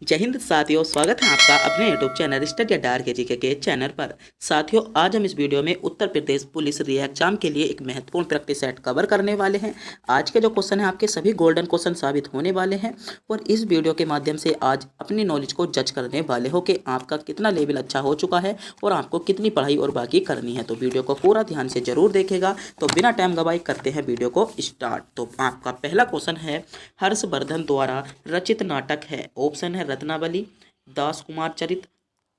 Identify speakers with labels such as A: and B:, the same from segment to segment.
A: जय हिंद साथियों, स्वागत है आपका अपने यूट्यूब चैनल स्टडी अड्डा RKGK के चैनल पर। साथियों, आज हम इस वीडियो में उत्तर प्रदेश पुलिस री एग्जाम के लिए एक महत्वपूर्ण प्रैक्टिस सेट कवर करने वाले हैं। आज के जो क्वेश्चन है आपके सभी गोल्डन क्वेश्चन साबित होने वाले हैं और इस वीडियो के माध्यम से आज अपनी नॉलेज को जज करने वाले हो कि आपका कितना लेवल अच्छा हो चुका है और आपको कितनी पढ़ाई और बाकी करनी है। तो वीडियो को पूरा ध्यान से जरूर देखेगा। तो बिना टाइम गवाए करते हैं वीडियो को स्टार्ट। तो आपका पहला क्वेश्चन है, हर्षवर्धन द्वारा रचित नाटक है। ऑप्शन है रत्नावली, दास कुमार चरित,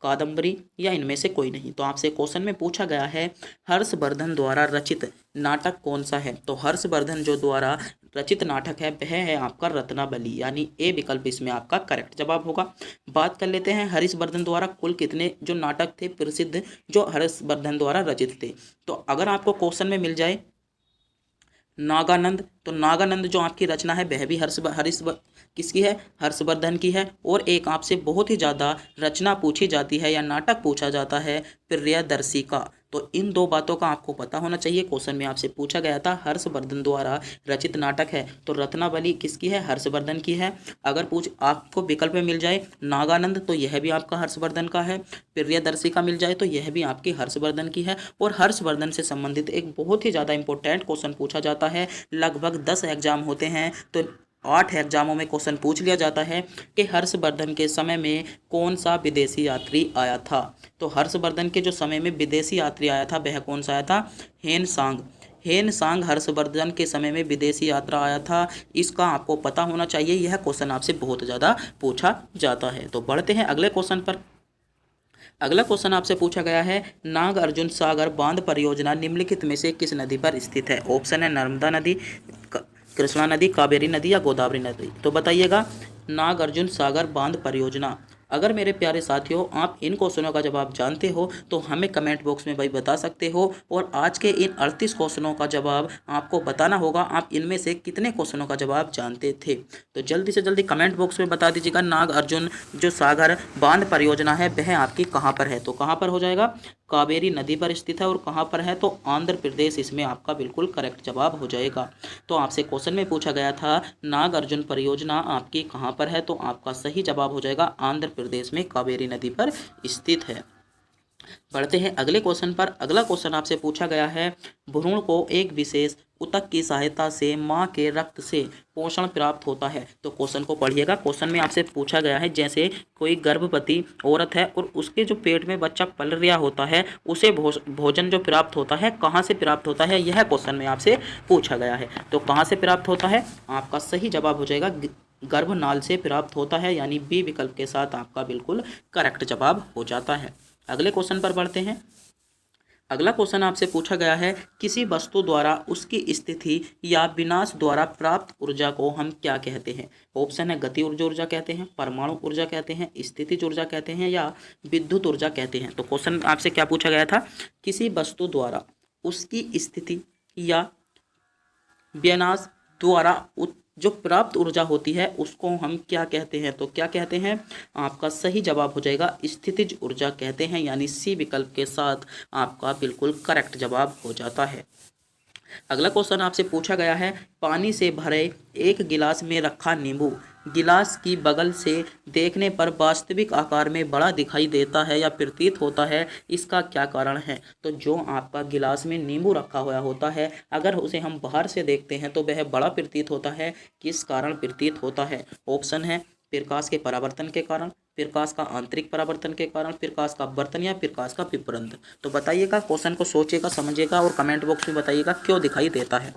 A: कादम्बरी या इनमें से कोई नहीं। तो आपसे क्वेश्चन में पूछा गया है हर्षवर्धन द्वारा रचित नाटक कौन सा है। तो हर्षवर्धन जो द्वारा रचित नाटक है वह है आपका रत्नावली, यानी ए विकल्प इसमें आपका करेक्ट जवाब होगा। बात कर लेते हैं हर्षवर्धन द्वारा कुल कितने जो नाटक थे प्रसिद्ध जो हर्षवर्धन द्वारा रचित थे। तो अगर आपको क्वेश्चन में मिल जाए नागानंद, तो नागानंद जो आपकी रचना है वह भी किसकी है, हर्षवर्धन की है। और एक आपसे बहुत ही ज़्यादा रचना पूछी जाती है या नाटक पूछा जाता है प्रियदर्शी का। तो इन दो बातों का आपको पता होना चाहिए। क्वेश्चन में आपसे पूछा गया था हर्षवर्धन द्वारा रचित नाटक है, तो रत्नावली किसकी है, हर्षवर्धन की है। अगर आपको विकल्प में मिल जाए नागानंद, तो यह भी आपका हर्षवर्धन का है। प्रियदर्शी का मिल जाए तो यह भी आपकी हर्षवर्धन की है। और हर्षवर्धन से संबंधित एक बहुत ही ज़्यादा इंपॉर्टेंट क्वेश्चन पूछा जाता है। लगभग 10 एग्जाम होते हैं तो 8 एग्जामों में क्वेश्चन पूछ लिया जाता है कि हर्षवर्धन के समय में कौन सा विदेशी यात्री आया था। तो हर्षवर्धन के जो समय में विदेशी यात्री आया था वह कौन सा आया था, हेनसांग हर्षवर्धन के समय में विदेशी यात्रा आया था। इसका आपको पता होना चाहिए, यह क्वेश्चन आपसे बहुत ज़्यादा पूछा जाता है। तो बढ़ते हैं अगले क्वेश्चन पर। अगला क्वेश्चन आपसे पूछा गया है नागार्जुन सागर बांध परियोजना निम्नलिखित में से किस नदी पर स्थित है। ऑप्शन है नर्मदा नदी, कृष्णा नदी, कावेरी नदी या गोदावरी नदी। तो बताइएगा नागार्जुन सागर बांध परियोजना। अगर मेरे प्यारे साथियों आप इन क्वेश्चनों का जवाब जानते हो तो हमें कमेंट बॉक्स में भाई बता सकते हो। और आज के इन 38 क्वेश्चनों का जवाब आपको बताना होगा आप इनमें से कितने क्वेश्चनों का जवाब जानते थे। तो जल्दी से जल्दी कमेंट बॉक्स में बता दीजिएगा नागार्जुन जो सागर बांध परियोजना है वह आपकी कहाँ पर है। तो कहाँ पर हो जाएगा, कावेरी नदी पर स्थित है। और कहाँ पर है, तो आंध्र प्रदेश इसमें आपका बिल्कुल करेक्ट जवाब हो जाएगा। तो आपसे क्वेश्चन में पूछा गया था नागार्जुन परियोजना आपकी कहाँ पर है, तो आपका सही जवाब हो जाएगा आंध्र प्रदेश में कावेरी नदी पर स्थित है। बढ़ते हैं अगले क्वेश्चन पर। अगला क्वेश्चन आपसे पूछा गया है भ्रूण को एक विशेष ऊतक की सहायता से मां के रक्त से पोषण प्राप्त होता है। तो क्वेश्चन को पढ़िएगा। क्वेश्चन में आपसे पूछा गया है जैसे कोई गर्भवती औरत है और उसके जो पेट में बच्चा पल रहा होता है उसे भोजन जो प्राप्त होता है कहाँ से प्राप्त होता है, यह क्वेश्चन में आपसे पूछा गया है। तो कहाँ से प्राप्त होता है, आपका सही जवाब हो जाएगा गर्भनाल से प्राप्त होता है, यानी बी विकल्प के साथ आपका बिल्कुल करेक्ट जवाब हो जाता है। अगले क्वेश्चन पर बढ़ते हैं। अगला क्वेश्चन आपसे पूछा गया है किसी वस्तु द्वारा उसकी स्थिति या विनाश द्वारा प्राप्त ऊर्जा को हम क्या कहते हैं। ऑप्शन है गति ऊर्जा कहते हैं, परमाणु ऊर्जा कहते हैं, स्थितिज ऊर्जा कहते हैं या विद्युत ऊर्जा कहते हैं। तो क्वेश्चन आपसे क्या पूछा गया था, किसी वस्तु द्वारा उसकी स्थिति या विनाश द्वारा जो प्राप्त ऊर्जा होती है उसको हम क्या कहते हैं। तो क्या कहते हैं, आपका सही जवाब हो जाएगा स्थितिज ऊर्जा कहते हैं, यानी सी विकल्प के साथ आपका बिल्कुल करेक्ट जवाब हो जाता है। अगला क्वेश्चन आपसे पूछा गया है पानी से भरे एक गिलास में रखा नींबू गिलास की बगल से देखने पर वास्तविक आकार में बड़ा दिखाई देता है या प्रतीत होता है, इसका क्या कारण है। तो जो आपका गिलास में नींबू रखा हुआ होता है अगर उसे हम बाहर से देखते हैं तो वह बड़ा प्रतीत होता है, किस कारण प्रतीत होता है। ऑप्शन है प्रकाश के परावर्तन के कारण, प्रकाश का आंतरिक परावर्तन के कारण, प्रकाश का अपवर्तन या प्रकाश का विपरंत। तो बताइएगा, क्वेश्चन को सोचिएगा, समझिएगा और कमेंट बॉक्स में बताइएगा क्यों दिखाई देता है।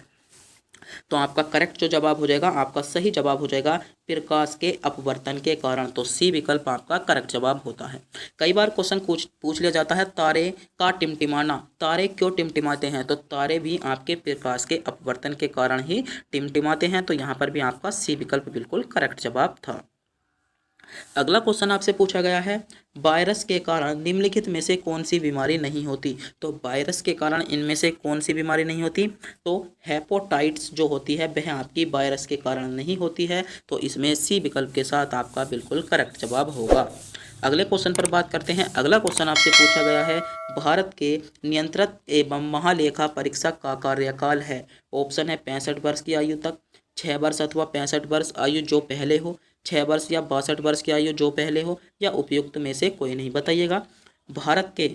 A: तो आपका करेक्ट जो जवाब हो जाएगा, आपका सही जवाब हो जाएगा प्रकाश के अपवर्तन के कारण। तो सी विकल्प आपका करेक्ट जवाब होता है। कई बार क्वेश्चन पूछ लिया जाता है तारे का टिमटिमाना, तारे क्यों टिमटिमाते हैं। तो तारे भी आपके प्रकाश के अपवर्तन के कारण ही टिमटिमाते हैं। तो यहाँ पर भी आपका सी विकल्प बिल्कुल करेक्ट जवाब था। अगला क्वेश्चन आपसे पूछा गया है वायरस के कारण निम्नलिखित में से कौन सी बीमारी नहीं होती। तो वायरस के कारण इनमें से कौन सी बीमारी नहीं होती, तो हेपेटाइटिस जो होती है वह आपकी वायरस के कारण नहीं होती है। तो इसमें सी विकल्प के साथ आपका बिल्कुल करेक्ट जवाब होगा। अगले क्वेश्चन पर बात करते हैं। अगला क्वेश्चन आपसे पूछा गया है भारत के नियंत्रक एवं महालेखा परीक्षक का कार्यकाल है। ऑप्शन है 65 वर्ष की आयु तक, 6 वर्ष अथवा 65 वर्ष आयु जो पहले हो, 6 वर्ष या 62 वर्ष की आयु जो पहले हो, या उपयुक्त में से कोई नहीं। बताइएगा भारत के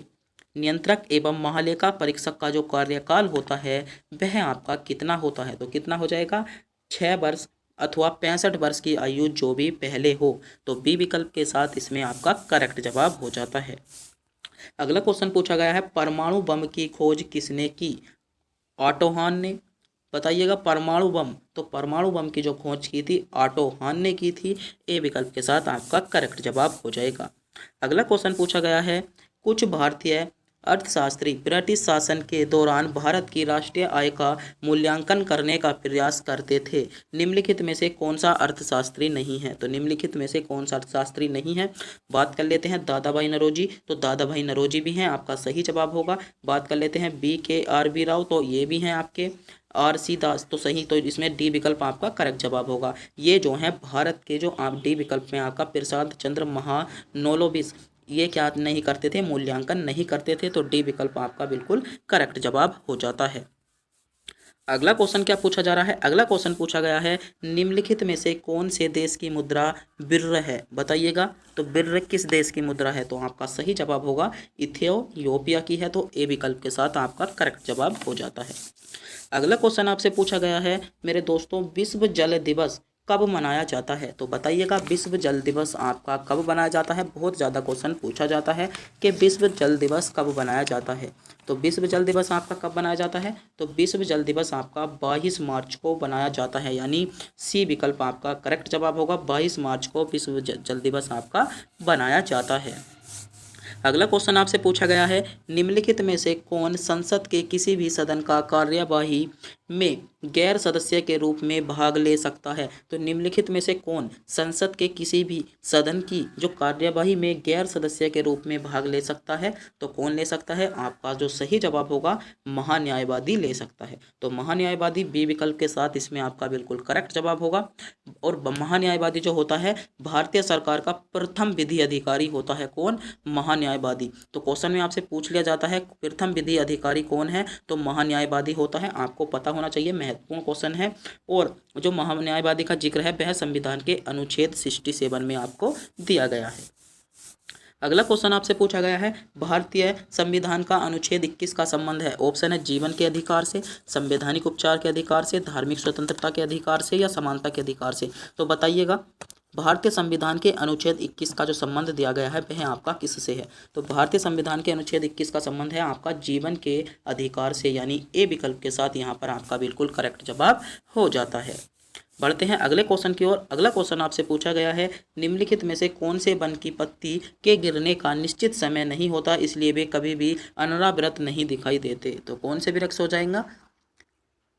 A: नियंत्रक एवं महालेखा परीक्षक का जो कार्यकाल होता है वह आपका कितना होता है? तो कितना हो जाएगा? 6 वर्ष अथवा 65 वर्ष की आयु जो भी पहले हो। तो बी विकल्प के साथ इसमें आपका करेक्ट जवाब हो जाता है। अगला क्वेश्चन पूछा गया है, परमाणु बम की खोज किसने की? ऑटो हान ने। बताइएगा परमाणु बम, तो परमाणु बम की जो खोज की थी ऑटो हान ने की थी। ए विकल्प के साथ आपका करेक्ट जवाब हो जाएगा। अगला क्वेश्चन पूछा गया है, कुछ भारतीय अर्थशास्त्री ब्रिटिश शासन के दौरान भारत की राष्ट्रीय आय का मूल्यांकन करने का प्रयास करते थे। निम्नलिखित में से कौन सा अर्थशास्त्री नहीं है? तो निम्नलिखित में से कौन सा अर्थशास्त्री नहीं है? बात कर लेते हैं दादा भाई नौरोजी, तो दादा भाई नौरोजी भी हैं, आपका सही जवाब होगा। बात कर लेते हैं BKRB राव, तो ये भी हैं आपके। RC दास, तो सही, तो इसमें डी विकल्प आपका करेक्ट जवाब होगा। ये जो है भारत के जो आप डी विकल्प में आपका प्रसाद चंद्र महानोलोबिस, ये क्या नहीं करते थे? मूल्यांकन नहीं करते थे। तो डी विकल्प आपका बिल्कुल करेक्ट जवाब हो जाता है। अगला क्वेश्चन क्या पूछा जा रहा है? अगला क्वेश्चन पूछा गया है, निम्नलिखित में से कौन से देश की मुद्रा बिर्र है? बताइएगा तो बिर्र किस देश की मुद्रा है? तो आपका सही जवाब होगा इथियोपिया की है। तो ए विकल्प के साथ आपका करेक्ट जवाब हो जाता है। अगला क्वेश्चन आपसे पूछा गया है मेरे दोस्तों, विश्व जल दिवस कब मनाया जाता है? तो बताइएगा विश्व जल दिवस आपका कब मनाया जाता है? बहुत ज़्यादा क्वेश्चन पूछा जाता है कि विश्व जल दिवस कब मनाया जाता है। तो विश्व जल दिवस आपका कब मनाया जाता है? तो विश्व जल दिवस आपका 22 मार्च को मनाया जाता है, यानी सी विकल्प आपका करेक्ट जवाब होगा। 22 मार्च को विश्व जल दिवस आपका बनाया जाता है। अगला क्वेश्चन आपसे पूछा गया है, निम्नलिखित में से कौन संसद के किसी भी सदन का कार्यवाही में गैर सदस्य के रूप में भाग ले सकता है? तो निम्नलिखित में से कौन संसद के किसी भी सदन की जो कार्यवाही में गैर सदस्य के रूप में भाग ले सकता है? तो कौन ले सकता है? आपका जो सही जवाब होगा महान्यायवादी ले सकता है। तो महान्यायवादी बी विकल्प के साथ इसमें आपका बिल्कुल करेक्ट जवाब होगा। और महान्यायवादी जो होता है भारतीय सरकार का प्रथम विधि अधिकारी होता है। कौन? महान्यायवादी। तो क्वेश्चन में आपसे पूछ लिया जाता है प्रथम विधि अधिकारी कौन है? तो महान्यायवादी होता है। आपको पता होना चाहिए, महत्वपूर्ण क्वेश्चन है। और जो महान्यायवादी का जिक्र है वह संविधान के अनुच्छेद 67 में आपको दिया गया है। अगला क्वेश्चन आपसे पूछा गया है, भारतीय संविधान का अनुच्छेद 21 का संबंध है? ऑप्शन है जीवन के अधिकार से, संवैधानिक उपचार के अधिकार से, धार्मिक स्वतंत्रता के अधिकार से, या समानता के अधिकार से। तो बताइएगा भारतीय संविधान के अनुच्छेद 21 का जो संबंध दिया गया है वह आपका किससे है? तो भारतीय संविधान के अनुच्छेद 21 का संबंध है आपका जीवन के अधिकार से, यानी ए विकल्प के साथ यहाँ पर आपका बिल्कुल करेक्ट जवाब हो जाता है। बढ़ते हैं अगले क्वेश्चन की ओर। अगला क्वेश्चन आपसे पूछा गया है, निम्नलिखित में से कौन से वन की पत्ती के गिरने का निश्चित समय नहीं होता, इसलिए वे कभी भी अनवरत नहीं दिखाई देते? तो कौन से वृक्ष हो जाएगा?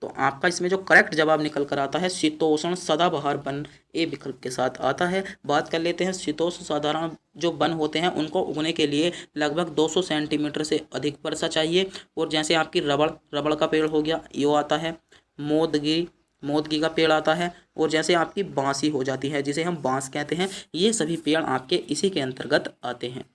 A: तो आपका इसमें जो करेक्ट जवाब निकल कर आता है शीतोष्ण सदाबहार वन, ए विकल्प के साथ आता है। बात कर लेते हैं शीतोष्ण साधारण जो वन होते हैं उनको उगने के लिए लगभग 200 सेंटीमीटर से अधिक वर्षा चाहिए। और जैसे आपकी रबड़ का पेड़ हो गया यो आता है, मोदगी का पेड़ आता है, और जैसे आपकी बांसी हो जाती है जिसे हम बांस कहते हैं, ये सभी पेड़ आपके इसी के अंतर्गत आते हैं।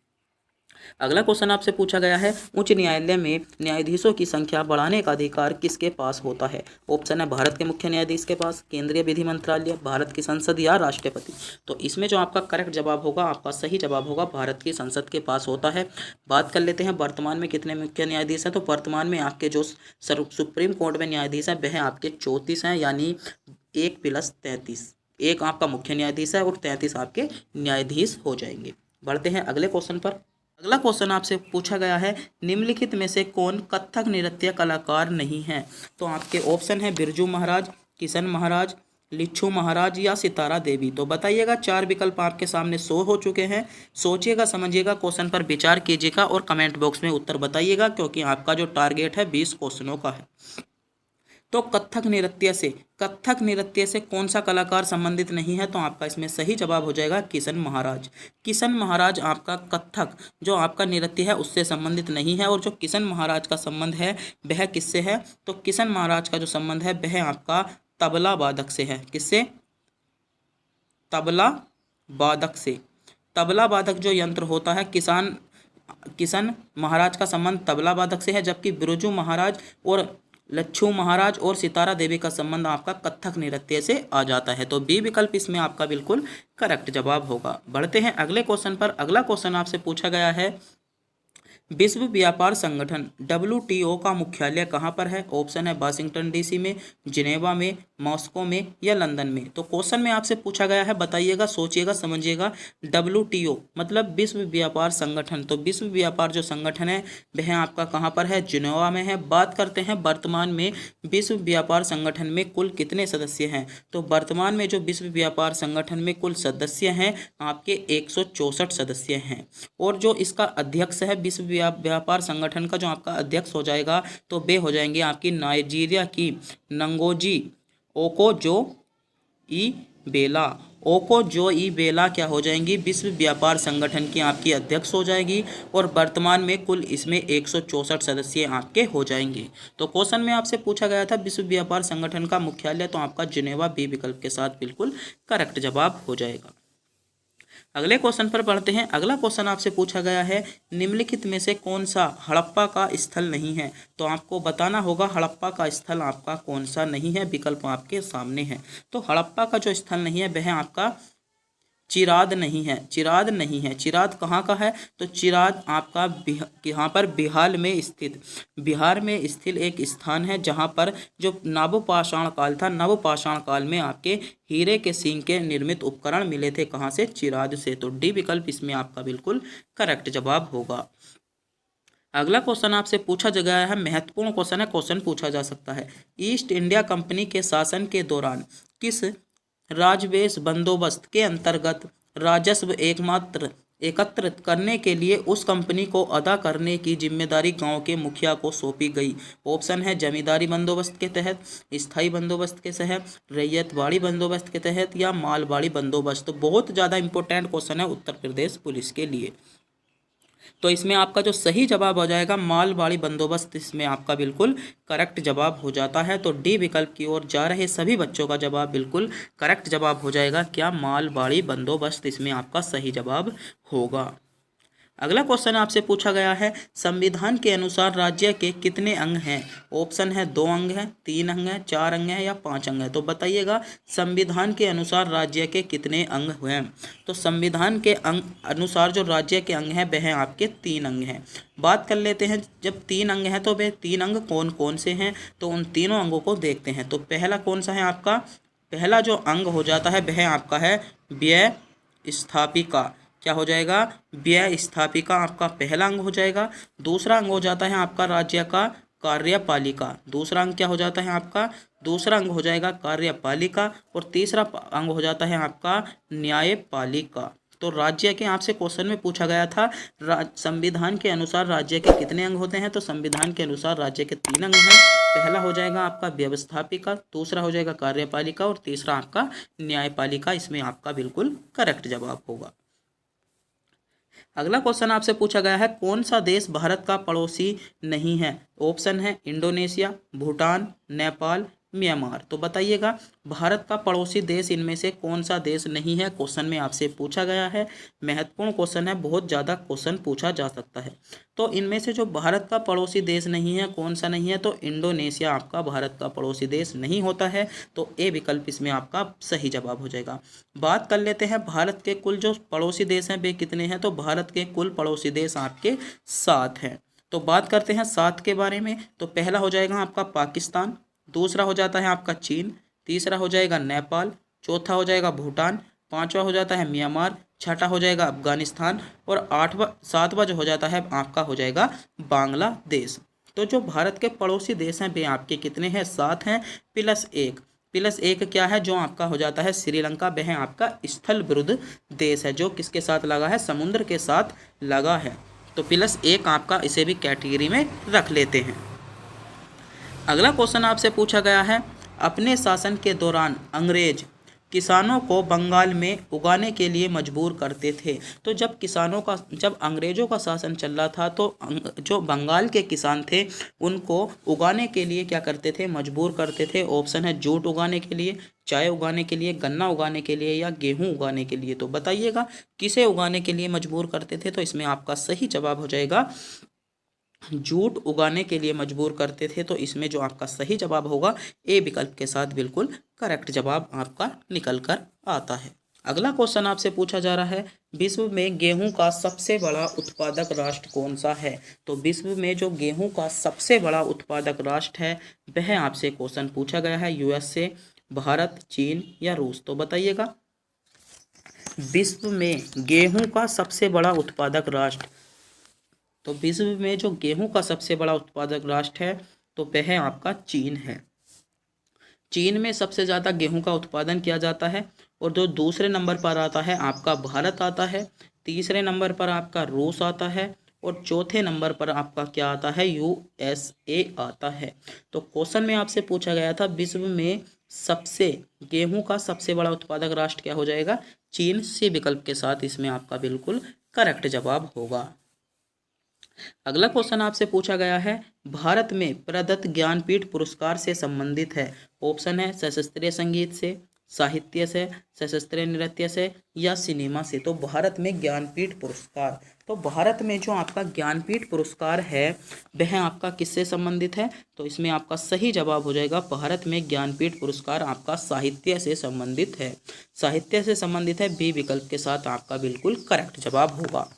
A: अगला क्वेश्चन आपसे पूछा गया है, उच्च न्यायालय में न्यायाधीशों की संख्या बढ़ाने का अधिकार किसके पास होता है? ऑप्शन है भारत के मुख्य न्यायाधीश के पास, केंद्रीय विधि मंत्रालय, भारत की संसद, या राष्ट्रपति। तो इसमें जो आपका करेक्ट जवाब होगा, आपका सही जवाब होगा भारत की संसद के पास होता है। बात कर लेते हैं वर्तमान में कितने मुख्य न्यायाधीश हैं? तो वर्तमान में आपके जो सुप्रीम कोर्ट में न्यायाधीश हैं वह आपके 34 हैं, यानी 1+33। एक आपका मुख्य न्यायाधीश है और 33 आपके न्यायाधीश हो जाएंगे। बढ़ते हैं अगले क्वेश्चन पर। अगला क्वेश्चन आपसे पूछा गया है, निम्नलिखित में से कौन कथक नृत्य कलाकार नहीं है? तो आपके ऑप्शन है बिरजू महाराज, किशन महाराज, लिच्छू महाराज, या सितारा देवी। तो बताइएगा, 4 विकल्प आपके सामने शो हो चुके हैं। सोचिएगा, समझिएगा, क्वेश्चन पर विचार कीजिएगा और कमेंट बॉक्स में उत्तर बताइएगा, क्योंकि आपका जो टारगेट है 20 क्वेश्चनों का है। तो कथक नृत्य से कौन सा कलाकार संबंधित नहीं है? तो आपका इसमें सही जवाब हो जाएगा किशन महाराज। किशन महाराज आपका कथक जो आपका नृत्य है उससे संबंधित नहीं है। और जो किशन महाराज का संबंध है वह किससे है? तो किशन महाराज का जो संबंध है वह आपका तबला वादक से है। किससे? तबला वादक से। तबला वादक जो यंत्र होता है, किशन महाराज का संबंध तबला वादक से है, जबकि बिरजू महाराज और लच्छू महाराज और सितारा देवी का संबंध आपका कथक नृत्य से आ जाता है। तो बी विकल्प इसमें आपका बिल्कुल करेक्ट जवाब होगा। बढ़ते हैं अगले क्वेश्चन पर। अगला क्वेश्चन आपसे पूछा गया है, विश्व व्यापार संगठन WTO का मुख्यालय कहाँ पर है? ऑप्शन है वाशिंगटन DC में, जिनेवा में, मॉस्को में या लंदन में। तो क्वेश्चन में आपसे पूछा गया है, बताइएगा, सोचिएगा, समझिएगा। WTO मतलब विश्व व्यापार संगठन। तो विश्व व्यापार जो संगठन है वह आपका कहाँ पर है? जिनेवा में है। बात करते हैं वर्तमान में विश्व व्यापार संगठन में कुल कितने सदस्य हैं? तो वर्तमान में जो विश्व व्यापार संगठन में कुल सदस्य हैं आपके 164 सदस्य हैं। और जो इसका अध्यक्ष है विश्व व्यापार संगठन का, जो आपका अध्यक्ष हो जाएगा, तो वे हो जाएंगे आपकी नाइजीरिया की नंगोजी ओकोजो-इबेला। ओकोजो-इबेला क्या हो जाएंगी? विश्व व्यापार संगठन की आपकी अध्यक्ष हो जाएगी। और वर्तमान में कुल इसमें 164 सदस्य आपके हो जाएंगे। तो क्वेश्चन में आपसे पूछा गया था विश्व व्यापार संगठन का मुख्यालय, तो आपका जिनेवा बी विकल्प के साथ बिल्कुल करेक्ट जवाब हो जाएगा। अगले क्वेश्चन पर पढ़ते हैं। अगला क्वेश्चन आपसे पूछा गया है, निम्नलिखित में से कौन सा हड़प्पा का स्थल नहीं है? तो आपको बताना होगा हड़प्पा का स्थल आपका कौन सा नहीं है। विकल्प आपके सामने है। तो हड़प्पा का जो स्थल नहीं है वह आपका चिराद नहीं है। चिराद नहीं है। चिराद कहाँ का है? तो चिराद आपका यहाँ पर बिहार में स्थित एक स्थान है, जहाँ पर जो नवपाषाण काल था, नवपाषाण काल में आपके हीरे के सींग के निर्मित उपकरण मिले थे। कहाँ से? चिराद से। तो डी विकल्प इसमें आपका बिल्कुल करेक्ट जवाब होगा। अगला क्वेश्चन आपसे पूछा गया है, महत्वपूर्ण क्वेश्चन है, क्वेश्चन पूछा जा सकता है। ईस्ट इंडिया कंपनी के शासन के दौरान किस राजवेश बंदोबस्त के अंतर्गत राजस्व एकत्र करने के लिए उस कंपनी को अदा करने की जिम्मेदारी गांव के मुखिया को सौंपी गई? ऑप्शन है जमींदारी बंदोबस्त के तहत, स्थायी बंदोबस्त के तहत, रैयतवाड़ी बंदोबस्त के तहत या मालवाड़ी बंदोबस्त। तो बहुत ज़्यादा इंपॉर्टेंट क्वेश्चन है उत्तर प्रदेश पुलिस के लिए। तो इसमें आपका जो सही जवाब हो जाएगा मालवाड़ी बंदोबस्त, इसमें आपका बिल्कुल करेक्ट जवाब हो जाता है। तो डी विकल्प की ओर जा रहे सभी बच्चों का जवाब बिल्कुल करेक्ट जवाब हो जाएगा। क्या? मालवाड़ी बंदोबस्त इसमें आपका सही जवाब होगा। अगला क्वेश्चन आपसे पूछा गया है, संविधान के अनुसार राज्य के कितने अंग हैं? ऑप्शन है 2 अंग हैं, 3 अंग हैं, 4 अंग हैं या 5 अंग हैं। तो बताइएगा संविधान के अनुसार राज्य के कितने अंग हैं? तो संविधान के अनुसार जो राज्य के अंग हैं वह आपके 3 अंग हैं। बात कर लेते हैं, जब 3 अंग हैं तो वे 3 अंग कौन कौन से हैं? तो उन तीनों अंगों को देखते हैं। तो पहला कौन सा है आपका? पहला जो अंग हो जाता है वह आपका है व्यय स्थापिका। क्या हो जाएगा? व्यय स्थापिका आपका पहला अंग हो जाएगा। दूसरा अंग हो जाता है आपका राज्य का कार्यपालिका। दूसरा अंग क्या हो जाता है आपका? दूसरा अंग हो जाएगा कार्यपालिका। और तीसरा अंग हो जाता है आपका न्यायपालिका। तो राज्य के आपसे क्वेश्चन में पूछा गया था संविधान के अनुसार राज्य के कितने अंग होते हैं? तो संविधान के अनुसार राज्य के 3 अंग हैं। पहला हो जाएगा आपका व्यवस्थापिका, दूसरा हो जाएगा कार्यपालिका और तीसरा आपका न्यायपालिका। इसमें आपका बिल्कुल करेक्ट जवाब होगा। अगला क्वेश्चन आपसे पूछा गया है, कौन सा देश भारत का पड़ोसी नहीं है? ऑप्शन है इंडोनेशिया, भूटान, नेपाल, म्यांमार। तो बताइएगा भारत का पड़ोसी देश इनमें से कौन सा देश नहीं है? क्वेश्चन में आपसे पूछा गया है। महत्वपूर्ण क्वेश्चन है, बहुत ज़्यादा क्वेश्चन पूछा जा सकता है। तो इनमें से जो भारत का पड़ोसी देश नहीं है, कौन सा नहीं है? तो इंडोनेशिया आपका भारत का पड़ोसी देश नहीं होता है। तो ए विकल्प इसमें आपका सही जवाब हो जाएगा। बात कर लेते हैं भारत के कुल जो पड़ोसी देश हैं वे कितने हैं? तो भारत के कुल पड़ोसी देश आपके 7 हैं। तो बात करते हैं 7 के बारे में। तो पहला हो जाएगा आपका पाकिस्तान, दूसरा हो जाता है आपका चीन, तीसरा हो जाएगा नेपाल, चौथा हो जाएगा भूटान, पांचवा हो जाता है म्यांमार, छठा हो जाएगा अफगानिस्तान और सातवां जो हो जाता है आपका हो जाएगा बांग्लादेश। तो जो भारत के पड़ोसी देश हैं वे आपके कितने हैं? 7 हैं +1 क्या है? जो आपका हो जाता है श्रीलंका। वह आपका स्थल विरुद्ध देश है, जो किसके साथ लगा है? समुद्र के साथ लगा है। तो +1 आपका, इसे भी कैटेगरी में रख लेते हैं। अगला क्वेश्चन आपसे पूछा गया है, अपने शासन के दौरान अंग्रेज किसानों को बंगाल में उगाने के लिए मजबूर करते थे। तो जब अंग्रेज़ों का शासन चल रहा था तो जो बंगाल के किसान थे उनको उगाने के लिए क्या करते थे? मजबूर करते थे। ऑप्शन है जूट उगाने के लिए, चाय उगाने के लिए, गन्ना उगाने के लिए या गेहूं उगाने के लिए। तो बताइएगा किसे उगाने के लिए मजबूर करते थे? तो इसमें आपका सही जवाब हो जाएगा जूट उगाने के लिए मजबूर करते थे। तो इसमें जो आपका सही जवाब होगा ए विकल्प के साथ बिल्कुल करेक्ट जवाब आपका निकल कर आता है। अगला क्वेश्चन आपसे पूछा जा रहा है, विश्व में गेहूं का सबसे बड़ा उत्पादक राष्ट्र कौन सा है? तो विश्व में जो गेहूं का सबसे बड़ा उत्पादक राष्ट्र है वह आपसे क्वेश्चन पूछा गया है। यूएसए, भारत, चीन या रूस? तो बताइएगा। विश्व में गेहूं का सबसे बड़ा उत्पादक राष्ट्र, तो विश्व में जो गेहूं का सबसे बड़ा उत्पादक राष्ट्र है तो वह आपका चीन है। चीन में सबसे ज़्यादा गेहूं का उत्पादन किया जाता है। और जो दूसरे नंबर पर आता है आपका भारत आता है, तीसरे नंबर पर आपका रूस आता है और चौथे नंबर पर आपका क्या आता है? यूएसए आता है। तो क्वेश्चन में आपसे पूछा गया था विश्व में सबसे गेहूं का सबसे बड़ा उत्पादक राष्ट्र क्या हो जाएगा? चीन। सी विकल्प के साथ इसमें आपका बिल्कुल करेक्ट जवाब होगा। अगला क्वेश्चन आपसे पूछा गया है, भारत में प्रदत्त ज्ञानपीठ पुरस्कार से संबंधित है। ऑप्शन है शास्त्रीय संगीत से, साहित्य से, शास्त्रीय नृत्य से या सिनेमा से? तो भारत में ज्ञानपीठ पुरस्कार, तो भारत में जो आपका ज्ञानपीठ पुरस्कार है वह आपका किससे संबंधित है? तो इसमें आपका सही जवाब हो जाएगा, भारत में ज्ञानपीठ पुरस्कार आपका साहित्य से संबंधित है। साहित्य से संबंधित है, बी विकल्प के साथ आपका बिल्कुल करेक्ट जवाब होगा।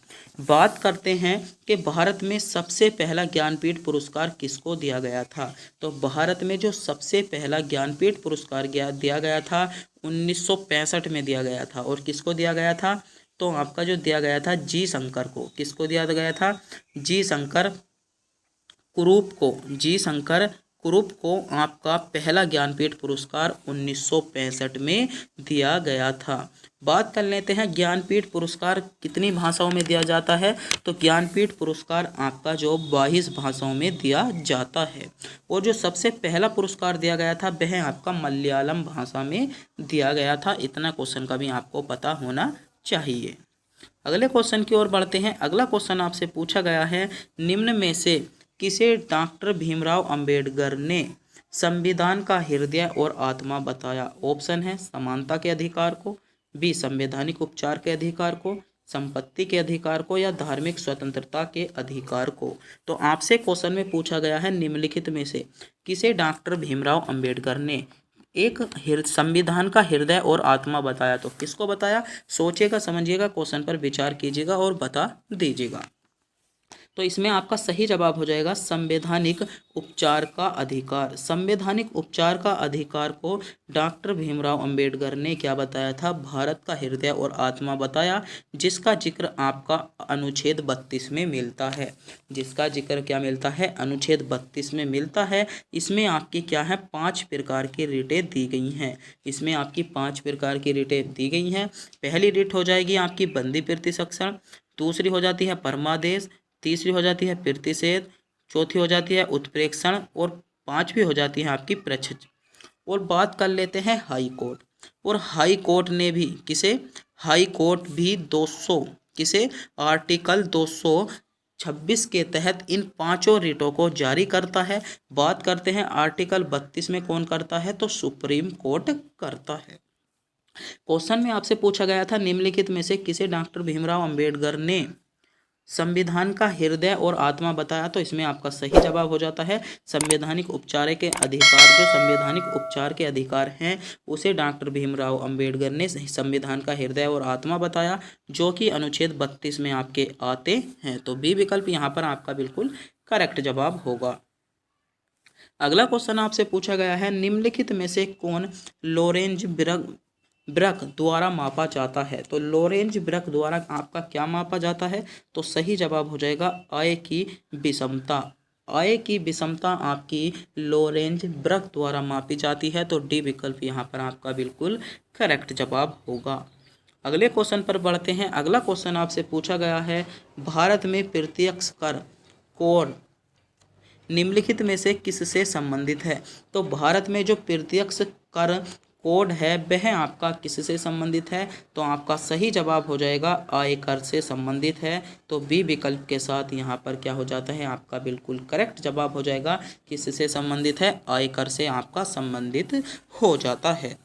A: बात करते हैं कि भारत में सबसे पहला ज्ञानपीठ पुरस्कार किसको दिया गया था? तो भारत में जो सबसे पहला ज्ञानपीठ पुरस्कार दिया गया था 1965 में दिया गया था। और किसको दिया गया था? तो आपका जो दिया गया था जी शंकर को। किसको दिया गया था? जी शंकर कुरूप को। जी शंकर कुरूप को आपका पहला ज्ञानपीठ पुरस्कार 1965 में दिया गया था। बात कर लेते हैं ज्ञानपीठ पुरस्कार कितनी भाषाओं में दिया जाता है? तो ज्ञानपीठ पुरस्कार आपका जो 22 भाषाओं में दिया जाता है। और जो सबसे पहला पुरस्कार दिया गया था वह आपका मलयालम भाषा में दिया गया था। इतना क्वेश्चन का भी आपको पता होना चाहिए। अगले क्वेश्चन की ओर बढ़ते हैं। अगला क्वेश्चन आपसे पूछा गया है, निम्न में से किसे डॉक्टर भीमराव अंबेडकर ने संविधान का हृदय और आत्मा बताया? ऑप्शन है समानता के अधिकार को, बी संवैधानिक उपचार के अधिकार को, संपत्ति के अधिकार को या धार्मिक स्वतंत्रता के अधिकार को? तो आपसे क्वेश्चन में पूछा गया है निम्नलिखित में से किसे डॉक्टर भीमराव अंबेडकर ने एक संविधान का हृदय और आत्मा बताया? तो किसको बताया? सोचिएगा, समझिएगा, क्वेश्चन पर विचार कीजिएगा और बता दीजिएगा। तो इसमें आपका सही जवाब हो जाएगा संवैधानिक उपचार का अधिकार। संवैधानिक उपचार का अधिकार को डॉक्टर भीमराव अंबेडकर ने क्या बताया था? भारत का हृदय और आत्मा बताया, जिसका जिक्र आपका अनुच्छेद 32 में मिलता है। जिसका जिक्र क्या मिलता है? अनुच्छेद 32 में मिलता है। इसमें आपकी क्या है? 5 प्रकार की रिटें दी गई हैं। इसमें आपकी 5 प्रकार की रिटें दी गई हैं। पहली रिट हो जाएगी आपकी बंदी प्रतिसक्षण, दूसरी हो जाती है परमादेश, तीसरी हो जाती है प्रतिषेध, चौथी हो जाती है उत्प्रेक्षण और पांचवी हो जाती है आपकी प्रच्छन्न। और बात कर लेते हैं हाई कोर्ट। और हाई कोर्ट ने भी किसे? हाई कोर्ट भी 200 किसे? आर्टिकल 226 के तहत इन पांचों रिटों को जारी करता है। बात करते हैं आर्टिकल 32 में कौन करता है? तो सुप्रीम कोर्ट करता है। क्वेश्चन में आपसे पूछा गया था निम्नलिखित में से किसे डॉक्टर भीमराव अंबेडकर ने संविधान का हृदय और आत्मा बताया? तो इसमें आपका सही जवाब हो जाता है संवैधानिक उपचार के अधिकार। जो संवैधानिक उपचार के अधिकार हैं उसे डॉक्टर भीमराव अंबेडकर ने संविधान का हृदय और आत्मा बताया, जो कि अनुच्छेद 32 में आपके आते हैं। तो बी विकल्प यहाँ पर आपका बिल्कुल करेक्ट जवाब होगा। अगला क्वेश्चन आपसे पूछा गया है, निम्नलिखित में से कौन लोरेंज वृक्क द्वारा मापा जाता है? तो लोरेंज वृक्क द्वारा आपका क्या मापा जाता है? तो सही जवाब हो जाएगा आय की विषमता। आय की विषमता आपकी लोरेंज वृक्क द्वारा मापी जाती है। तो डी विकल्प यहाँ पर आपका बिल्कुल करेक्ट जवाब होगा। अगले क्वेश्चन पर बढ़ते हैं। अगला क्वेश्चन आपसे पूछा गया है, भारत में प्रत्यक्ष कर कोड निम्नलिखित में से किससे संबंधित है? तो भारत में जो प्रत्यक्ष कर कोड है वह आपका किससे संबंधित है? तो आपका सही जवाब हो जाएगा आयकर से संबंधित है। तो बी विकल्प के साथ यहाँ पर क्या हो जाता है? आपका बिल्कुल करेक्ट जवाब हो जाएगा किससे संबंधित है? आयकर से आपका संबंधित हो जाता है।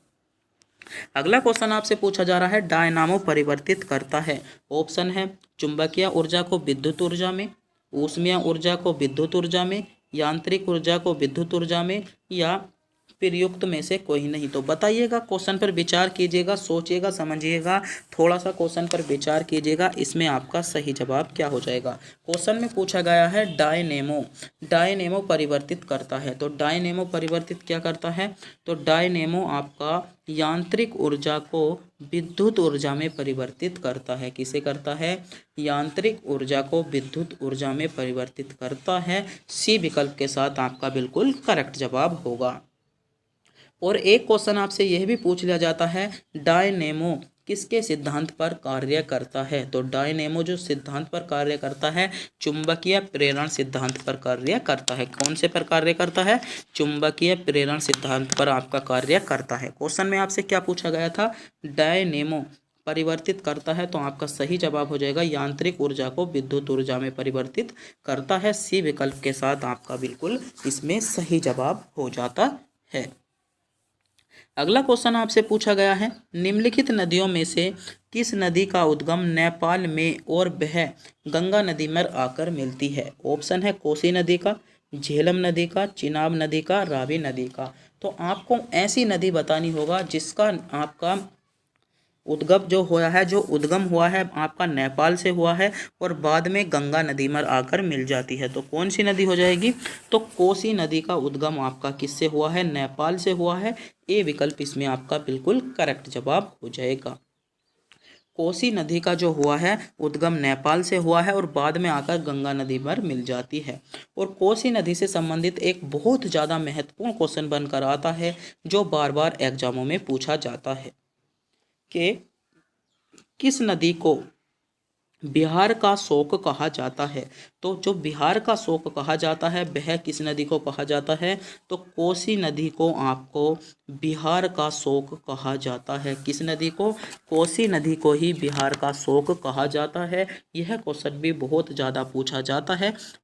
A: अगला क्वेश्चन आपसे पूछा जा रहा है, डायनामो परिवर्तित करता है। ऑप्शन है चुंबकीय ऊर्जा को विद्युत ऊर्जा में, ऊष्मीय ऊर्जा को विद्युत ऊर्जा में, यांत्रिक ऊर्जा को विद्युत ऊर्जा में, या प्रयुक्त में से कोई नहीं। तो बताइएगा, क्वेश्चन पर विचार कीजिएगा, सोचिएगा, समझिएगा, थोड़ा सा क्वेश्चन पर विचार कीजिएगा, इसमें आपका सही जवाब क्या हो जाएगा। क्वेश्चन में पूछा गया है डायनेमो, डायनेमो परिवर्तित करता है। तो डायनेमो परिवर्तित क्या करता है, तो डायनेमो आपका यांत्रिक ऊर्जा को विद्युत ऊर्जा में परिवर्तित करता है। किसे करता है, यांत्रिक ऊर्जा को विद्युत ऊर्जा में परिवर्तित करता है। सी विकल्प के साथ आपका बिल्कुल करेक्ट जवाब होगा। और एक क्वेश्चन आपसे यह भी पूछ लिया जाता है, डायनेमो किसके सिद्धांत पर कार्य करता है। तो डायनेमो जो सिद्धांत पर कार्य करता है, चुंबकीय प्रेरण सिद्धांत पर कार्य करता है। कौन से पर कार्य करता है, चुंबकीय प्रेरण सिद्धांत पर आपका कार्य करता है। क्वेश्चन में आपसे क्या पूछा गया था, डायनेमो परिवर्तित करता है, तो आपका सही जवाब हो जाएगा यांत्रिक ऊर्जा को विद्युत ऊर्जा में परिवर्तित करता है। सी विकल्प के साथ आपका बिल्कुल इसमें सही जवाब हो जाता है। अगला क्वेश्चन आपसे पूछा गया है, निम्नलिखित नदियों में से किस नदी का उद्गम नेपाल में और वह गंगा नदी में आकर मिलती है। ऑप्शन है कोसी नदी का, झेलम नदी का, चिनाब नदी का, रावी नदी का। तो आपको ऐसी नदी बतानी होगा जिसका आपका उद्गम जो हुआ है, जो उद्गम हुआ है आपका नेपाल से हुआ है और बाद में गंगा नदी में आकर मिल जाती है। तो कौन सी नदी हो जाएगी, तो कोसी नदी का उद्गम आपका किससे हुआ है, नेपाल से हुआ है। ए विकल्प इसमें आपका बिल्कुल करेक्ट जवाब हो जाएगा। कोसी नदी का जो हुआ है उद्गम नेपाल से हुआ है और बाद में आकर गंगा नदी पर मिल जाती है। और कोसी नदी से संबंधित एक बहुत ज़्यादा महत्वपूर्ण क्वेश्चन बनकर आता है जो बार बार एग्जामों में पूछा जाता है कि किस नदी को बिहार का शोक कहा जाता है। तो जो बिहार का शोक कहा जाता है वह किस नदी को कहा जाता है, तो कोसी नदी को आपको बिहार का शोक कहा जाता है। किस नदी को, कोसी नदी को ही बिहार का शोक कहा जाता है। यह क्वेश्चन भी बहुत ज़्यादा पूछा जाता है